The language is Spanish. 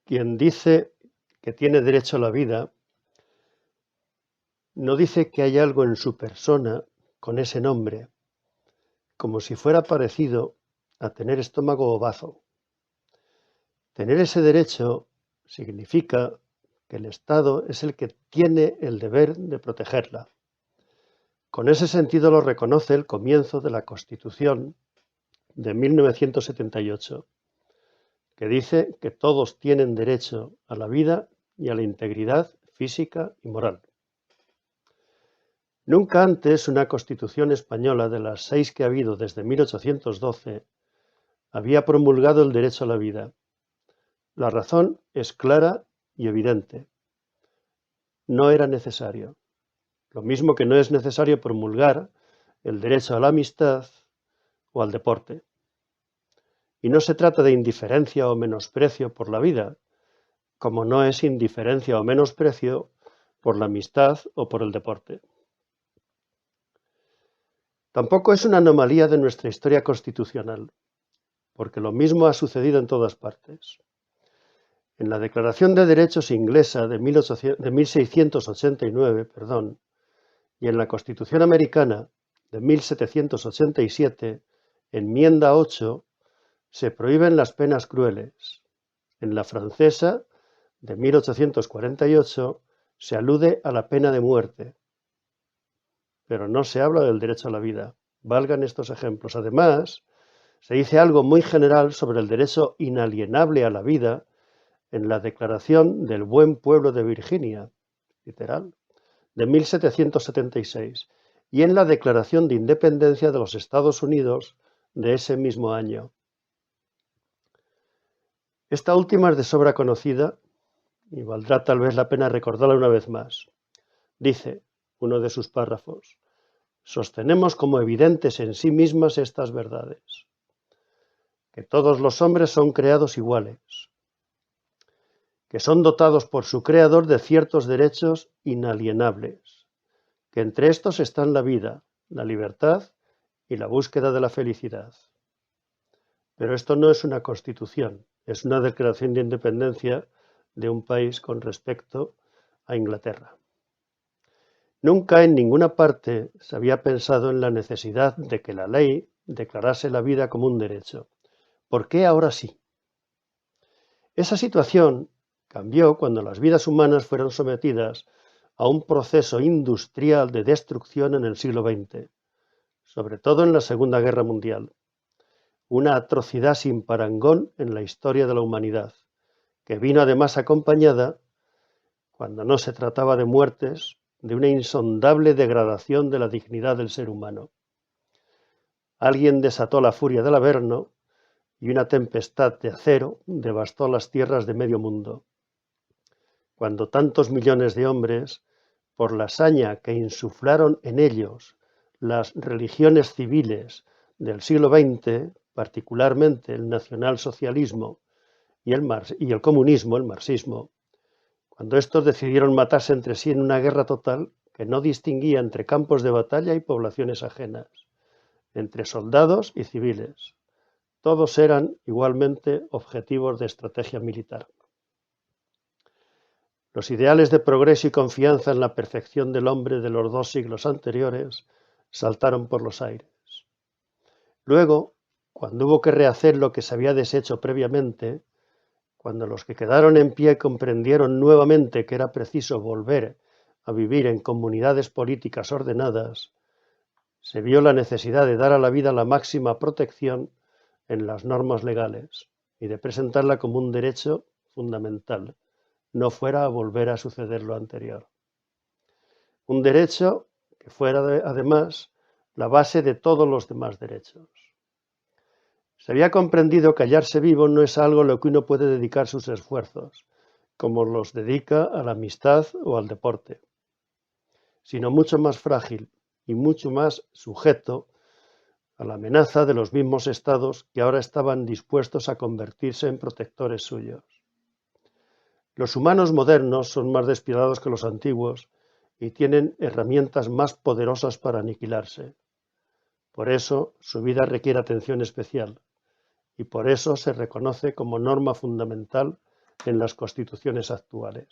Quien dice que tiene derecho a la vida, no dice que hay algo en su persona con ese nombre, como si fuera parecido a tener estómago o bazo. Tener ese derecho significa que el Estado es el que tiene el deber de protegerla. Con ese sentido lo reconoce el comienzo de la Constitución de 1978, que dice que todos tienen derecho a la vida y a la integridad física y moral. Nunca antes una Constitución española, de las 6 que ha habido desde 1812, había promulgado el derecho a la vida. La razón es clara y evidente. No era necesario. Lo mismo que no es necesario promulgar el derecho a la amistad o al deporte. Y no se trata de indiferencia o menosprecio por la vida, como no es indiferencia o menosprecio por la amistad o por el deporte. Tampoco es una anomalía de nuestra historia constitucional, porque lo mismo ha sucedido en todas partes. En la Declaración de Derechos inglesa de 1689, y en la Constitución americana de 1787, enmienda 8, se prohíben las penas crueles. En la francesa de 1848 se alude a la pena de muerte, pero no se habla del derecho a la vida. Valgan estos ejemplos. Además, se dice algo muy general sobre el derecho inalienable a la vida en la Declaración del Buen Pueblo de Virginia, literal, de 1776, y en la Declaración de Independencia de los Estados Unidos de ese mismo año. Esta última es de sobra conocida y valdrá tal vez la pena recordarla una vez más. Dice uno de sus párrafos: sostenemos como evidentes en sí mismas estas verdades, que todos los hombres son creados iguales, que son dotados por su Creador de ciertos derechos inalienables, que entre estos están la vida, la libertad y la búsqueda de la felicidad. Pero esto no es una constitución, es una declaración de independencia de un país con respecto a Inglaterra. Nunca en ninguna parte se había pensado en la necesidad de que la ley declarase la vida como un derecho. ¿Por qué ahora sí? Esa situación cambió cuando las vidas humanas fueron sometidas a un proceso industrial de destrucción en el siglo XX, sobre todo en la Segunda Guerra Mundial. Una atrocidad sin parangón en la historia de la humanidad, que vino además acompañada, cuando no se trataba de muertes, de una insondable degradación de la dignidad del ser humano. Alguien desató la furia del Averno y una tempestad de acero devastó las tierras de medio mundo. Cuando tantos millones de hombres, por la saña que insuflaron en ellos las religiones civiles del siglo XX, particularmente el nacionalsocialismo y el comunismo, el marxismo, cuando estos decidieron matarse entre sí en una guerra total que no distinguía entre campos de batalla y poblaciones ajenas, entre soldados y civiles. Todos eran igualmente objetivos de estrategia militar. Los ideales de progreso y confianza en la perfección del hombre de los 2 siglos anteriores saltaron por los aires. Luego, cuando hubo que rehacer lo que se había deshecho previamente, cuando los que quedaron en pie comprendieron nuevamente que era preciso volver a vivir en comunidades políticas ordenadas, se vio la necesidad de dar a la vida la máxima protección en las normas legales y de presentarla como un derecho fundamental, no fuera a volver a suceder lo anterior. Un derecho que fuera además la base de todos los demás derechos. Se había comprendido que hallarse vivo no es algo a lo que uno puede dedicar sus esfuerzos, como los dedica a la amistad o al deporte, sino mucho más frágil y mucho más sujeto a la amenaza de los mismos estados que ahora estaban dispuestos a convertirse en protectores suyos. Los humanos modernos son más despiadados que los antiguos y tienen herramientas más poderosas para aniquilarse. Por eso su vida requiere atención especial y por eso se reconoce como norma fundamental en las constituciones actuales.